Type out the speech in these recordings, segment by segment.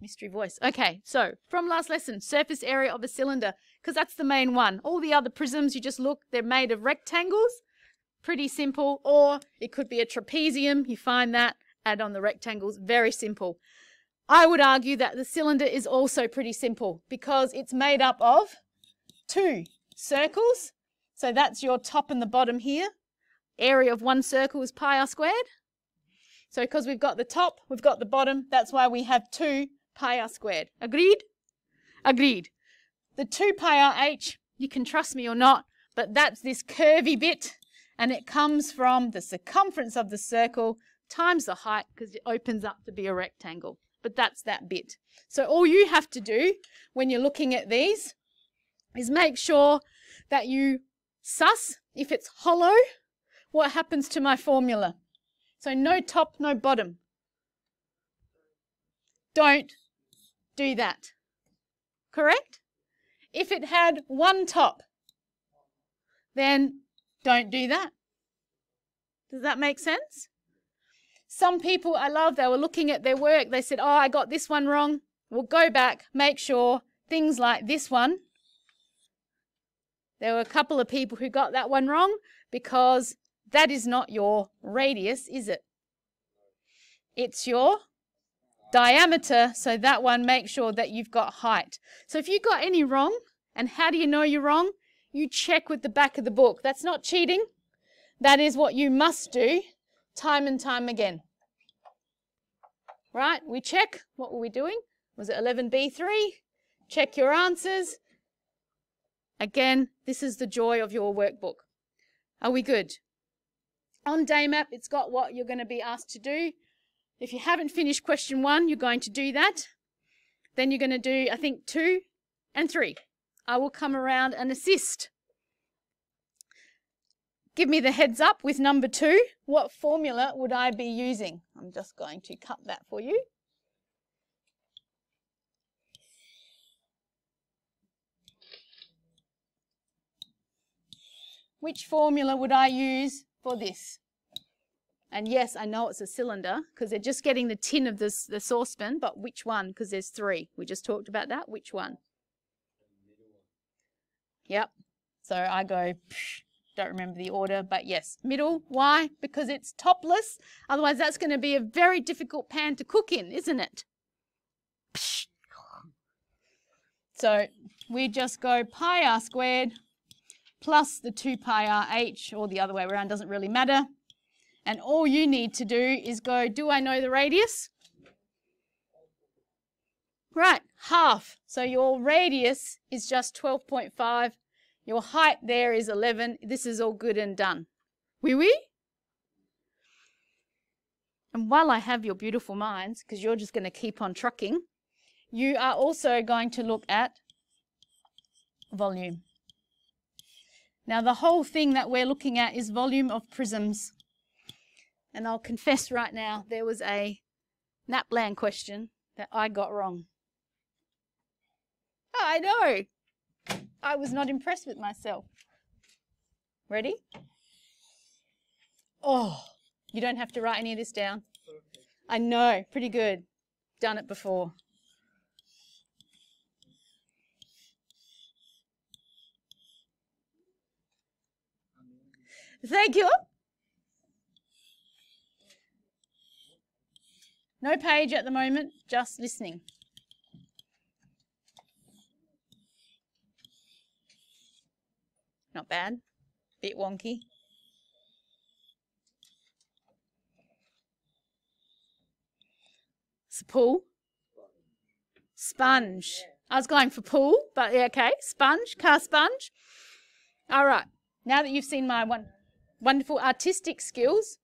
mystery voice. Okay, so from last lesson, surface area of a cylinder, because that's the main one. All the other prisms, you just look, they're made of rectangles. Pretty simple. Or it could be a trapezium. You find that, add on the rectangles. Very simple. I would argue that the cylinder is also pretty simple because it's made up of two circles. So that's your top and the bottom here. Area of one circle is pi r squared. So because we've got the top, we've got the bottom, that's why we have 2 pi r squared. Agreed? Agreed. The 2 pi r h, you can trust me or not, but that's this curvy bit, and it comes from the circumference of the circle times the height, because it opens up to be a rectangle. But that's that bit. So all you have to do when you're looking at these is make sure that you suss, if it's hollow, what happens to my formula. So no top, no bottom. Don't do that. Correct? If it had one top, then don't do that. Does that make sense? Some people I love, they were looking at their work, they said, oh, I got this one wrong. We'll go back, make sure things like this one. There were a couple of people who got that one wrong because that is not your radius, is it? It's your diameter, so that one, make sure that you've got height. So if you got any wrong, and how do you know you're wrong? You check with the back of the book. That's not cheating. That is what you must do time and time again. Right? We check. What were we doing? Was it 11B3? Check your answers. Again, this is the joy of your workbook. Are we good? On day map, it's got what you're going to be asked to do. If you haven't finished question 1, you're going to do that. Then you're going to do, I think, 2 and 3. I will come around and assist. Give me the heads up with number 2. What formula would I be using? I'm just going to cut that for you. Which formula would I use for this? And yes, I know it's a cylinder because they're just getting the tin of the saucepan, but which one? Because there's 3. We just talked about that. Which one? Yep. So I go, don't remember the order, but yes, middle. Why? Because it's topless. Otherwise, that's going to be a very difficult pan to cook in, isn't it? So we just go pi r squared plus the 2 pi r h, or the other way around, doesn't really matter. And all you need to do is go, do I know the radius? Right, half. So your radius is just 12.5. Your height there is 11. This is all good and done. Oui? And while I have your beautiful minds, because you're just going to keep on trucking, you are also going to look at volume. Now the whole thing that we're looking at is volume of prisms. And I'll confess right now, there was a NAPLAN question that I got wrong. Oh, I know. I was not impressed with myself. Ready? Oh, you don't have to write any of this down. I know, pretty good. Done it before. Thank you. No page at the moment, just listening. Not bad. Bit wonky. Pool. Sponge. I was going for pool, but yeah, okay. Sponge, car sponge. All right. Now that you've seen my wonderful artistic skills,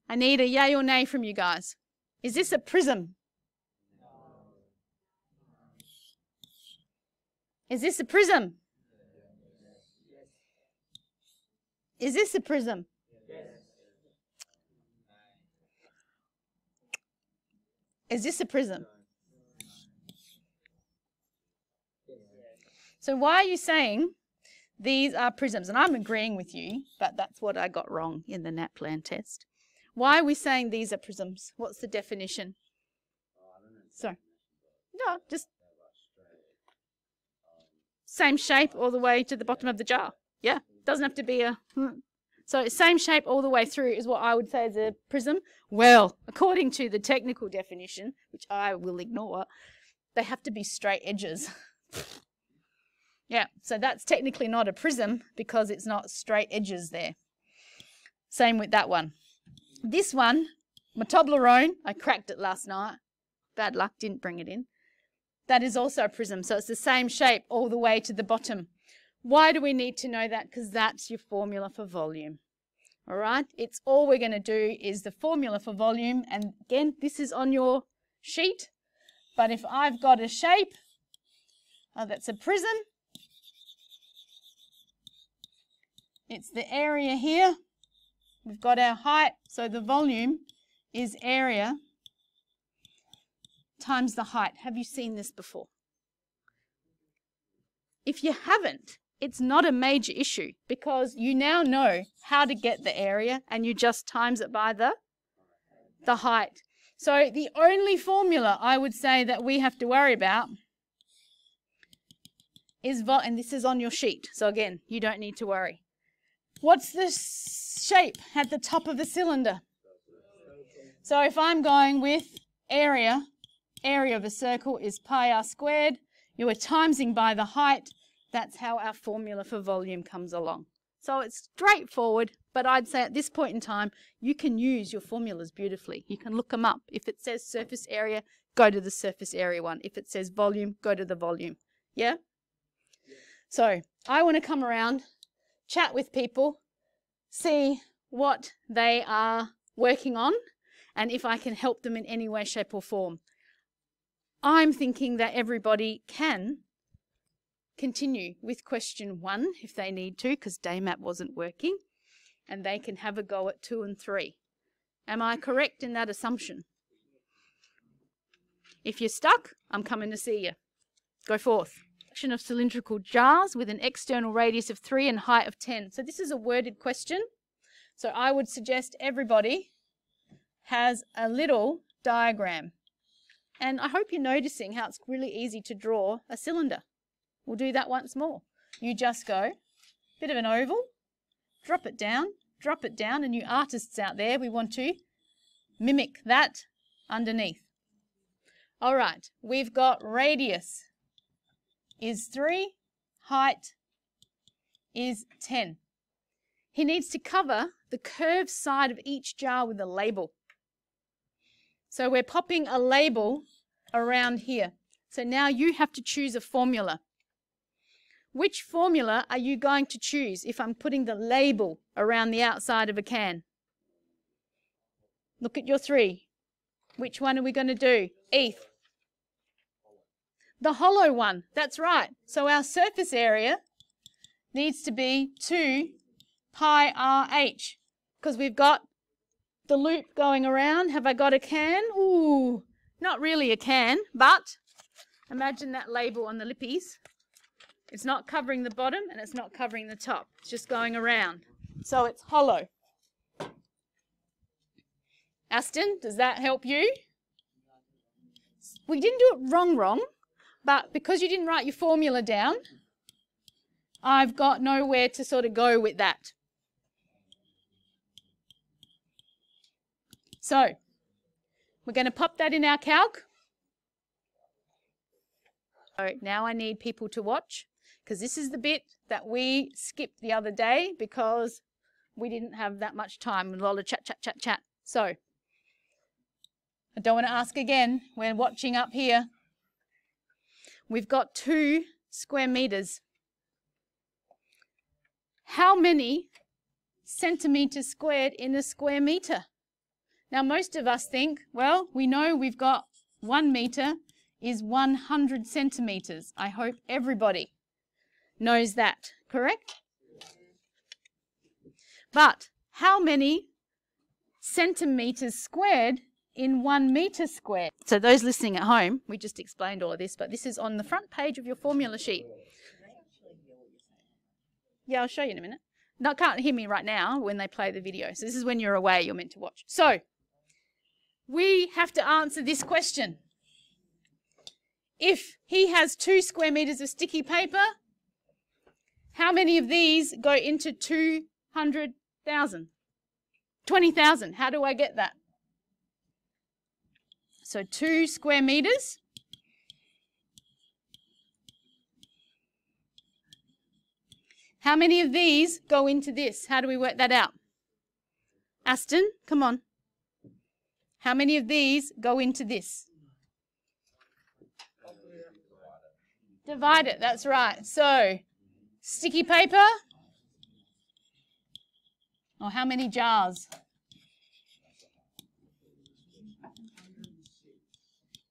I need a yay or nay from you guys. Is this a prism? Is this a prism? Is this a prism? Is this a prism? So why are you saying these are prisms? And I'm agreeing with you, but that's what I got wrong in the NAPLAN test. Why are we saying these are prisms? What's the definition? So, no, just same shape all the way to the bottom of the jar. Yeah, doesn't have to be a... So same shape all the way through is what I would say is a prism. Well, according to the technical definition, which I will ignore, they have to be straight edges. Yeah, so that's technically not a prism because it's not straight edges there. Same with that one. This one, my Toblerone, I cracked it last night. Bad luck, didn't bring it in. That is also a prism, so it's the same shape all the way to the bottom. Why do we need to know that? Because that's your formula for volume. All right, it's all we're going to do is the formula for volume. And again, this is on your sheet. But if I've got a shape, that's a prism. It's the area here. We've got our height, so the volume is area times the height. Have you seen this before? If you haven't, it's not a major issue because you now know how to get the area and you just times it by the height. So the only formula I would say that we have to worry about is and this is on your sheet. So again, you don't need to worry. What's the shape at the top of the cylinder? So if I'm going with area of a circle is pi r squared. You are timesing by the height. That's how our formula for volume comes along. So it's straightforward, but I'd say at this point in time, you can use your formulas beautifully. You can look them up. If it says surface area, go to the surface area one. If it says volume, go to the volume. Yeah? So I want to come around, chat with people, see what they are working on, and if I can help them in any way, shape or form. I'm thinking that everybody can continue with question 1 if they need to, because DayMap wasn't working, and they can have a go at 2 and 3. Am I correct in that assumption? If you're stuck, I'm coming to see you. Go forth. Section of cylindrical jars with an external radius of 3 and height of 10. So this is a worded question. So I would suggest everybody has a little diagram. And I hope you're noticing how it's really easy to draw a cylinder. We'll do that once more. You just go, bit of an oval, drop it down, and you artists out there, we want to mimic that underneath. All right, we've got radius is 3, height is 10. He needs to cover the curved side of each jar with a label. So we're popping a label around here. So now you have to choose a formula. Which formula are you going to choose if I'm putting the label around the outside of a can? Look at your 3. Which one are we going to do? Eth. The hollow one. That's right. So our surface area needs to be 2 pi RH because we've got the loop going around. Have I got a can? Ooh, not really a can, but imagine that label on the lippies. It's not covering the bottom and it's not covering the top. It's just going around. So it's hollow. Aston, does that help you? We didn't do it wrong, but because you didn't write your formula down, I've got nowhere to sort of go with that. So we're going to pop that in our calc. So now I need people to watch because this is the bit that we skipped the other day because we didn't have that much time. A lot of chat. So I don't want to ask again. We're watching up here. We've got 2 square meters. How many centimeters squared in a square meter? Now, most of us think, well, we know we've got 1 meter is 100 centimeters. I hope everybody knows that, correct? But how many centimeters squared in 1 meter squared? So those listening at home, we just explained all of this, but this is on the front page of your formula sheet. Yeah, I'll show you in a minute. No, can't hear me right now when they play the video. So this is when you're away, you're meant to watch. So we have to answer this question. if he has 2 square meters of sticky paper, how many of these go into 200,000? 20,000. How do I get that? So 2 square meters. How many of these go into this? How do we work that out? Aston, come on. How many of these go into this? Divide it, that's right. So, sticky paper. Or how many jars?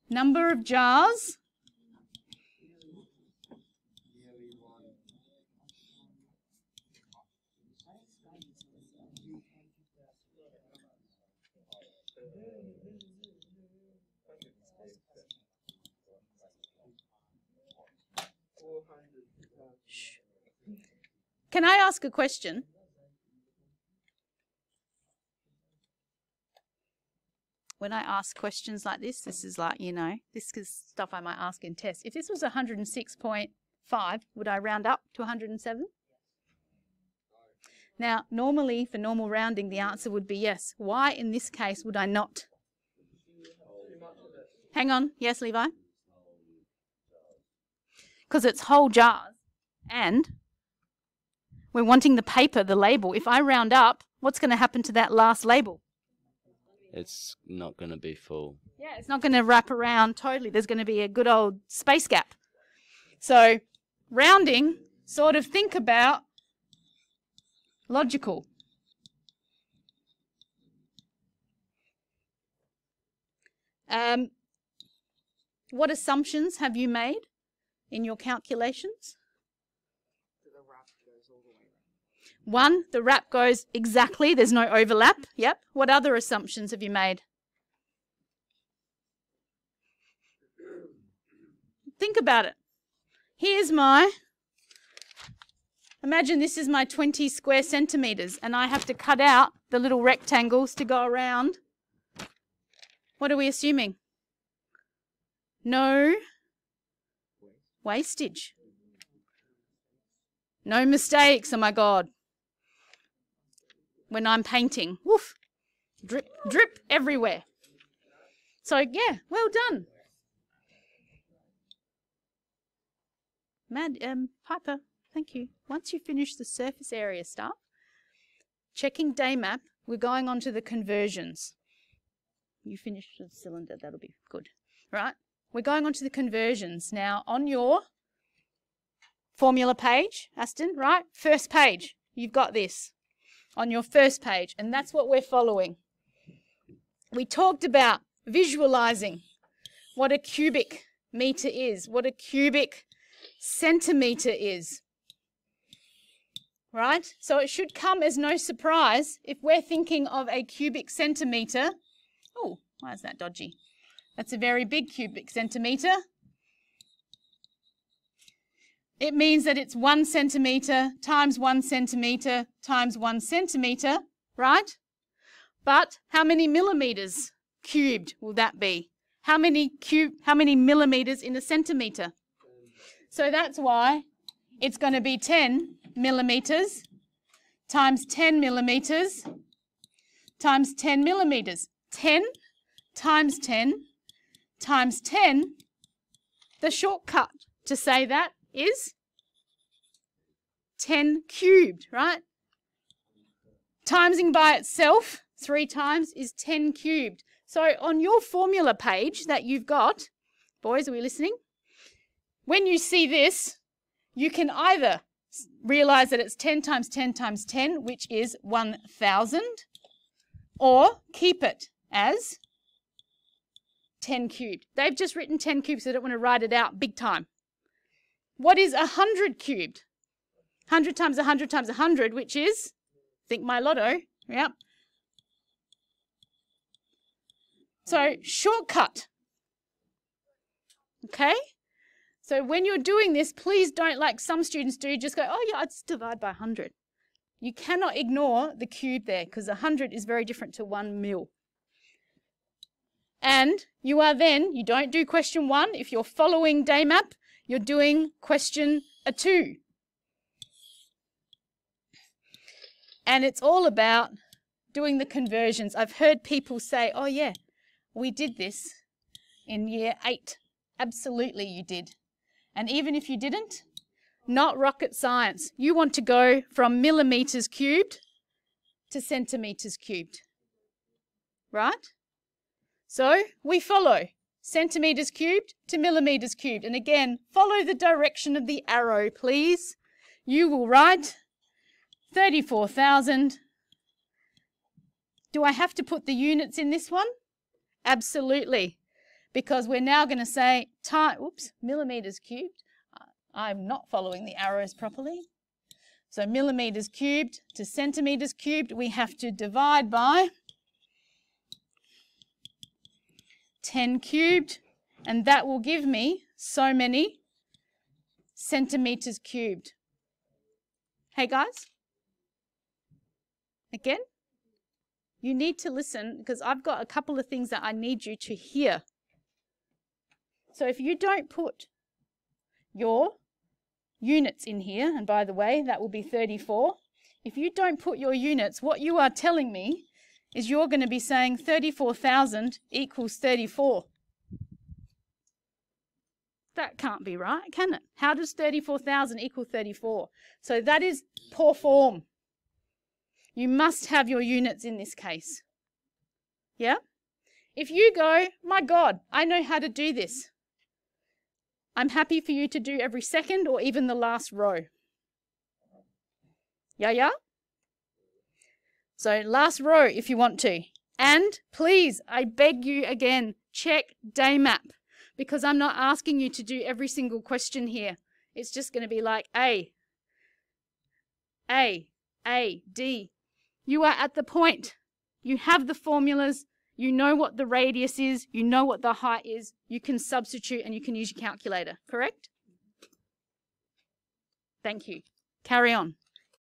Number of jars. Can I ask a question? When I ask questions like this is like, you know, this is stuff I might ask in tests. If this was 106.5, would I round up to 107? Now, normally, for normal rounding, the answer would be yes. Why, in this case, would I not? Hang on. Yes, Levi? Because it's whole jars, and we're wanting the paper, the label. If I round up, what's going to happen to that last label? It's not going to be full. Yeah, it's not going to wrap around totally. There's going to be a good old space gap. So rounding, sort of think about logical. What assumptions have you made in your calculations? One, the wrap goes exactly, there's no overlap. Yep. What other assumptions have you made? Think about it. Here's imagine this is my 20 square centimeters and I have to cut out the little rectangles to go around. What are we assuming? No wastage. No mistakes, oh my God. When I'm painting, woof, drip, drip everywhere. So yeah, well done. Piper, thank you. Once you finish the surface area stuff, checking day map, we're going on to the conversions. You finished the cylinder, that'll be good. Right, we're going on to the conversions. Now on your formula page, Aston, right, first page, you've got this. On your first page, and that's what we're following. We talked about visualizing what a cubic meter is, what a cubic centimeter is, right? So it should come as no surprise if we're thinking of a cubic centimeter. Oh, why is that dodgy? That's a very big cubic centimeter. It means that it's 1 centimetre times 1 centimetre times 1 centimetre, right? But how many millimetres cubed will that be? How many millimetres in a centimetre? So that's why it's going to be 10 millimetres times 10 millimetres times 10 millimetres. 10 times 10 times 10. The shortcut to say that is 10 cubed, right? Timesing by itself 3 times is 10 cubed. So on your formula page that you've got, boys, are we listening? When you see this, you can either realize that it's 10 times 10 times 10, which is 1,000, or keep it as 10 cubed. They've just written 10 cubed, so they don't want to write it out big time. What is 100 cubed? 100 times 100 times 100, which is, think my lotto, yep. So shortcut, okay? So when you're doing this, please don't, like some students do, just go, oh yeah, I'd just divide by 100. You cannot ignore the cube there because 100 is very different to 1 mil. And you are then, you don't do question 1. If you're following day map, you're doing question 2. And it's all about doing the conversions. I've heard people say, oh yeah, we did this in year 8. Absolutely you did. And even if you didn't, not rocket science. You want to go from millimeters cubed to centimeters cubed. Right? So we follow centimeters cubed to millimeters cubed. And again, follow the direction of the arrow, please. You will write 34,000. Do I have to put the units in this one? Absolutely. Because we're now going to say millimeters cubed. I'm not following the arrows properly. So millimeters cubed to centimeters cubed, we have to divide by 10 cubed, and that will give me so many centimeters cubed. Hey guys? Again? You need to listen because I've got a couple of things that I need you to hear. So if you don't put your units in here, and by the way, that will be 34. If you don't put your units, what you are telling me is you're going to be saying 34,000 equals 34. That can't be right, can it? How does 34,000 equal 34? So that is poor form. You must have your units in this case. Yeah? If you go, my God, I know how to do this. I'm happy for you to do every second or even the last row. Yeah? So last row if you want to. And please, I beg you again, check day map because I'm not asking you to do every single question here. It's just going to be like A, D. You are at the point. You have the formulas. You know what the radius is. You know what the height is. You can substitute and you can use your calculator, correct? Thank you. Carry on.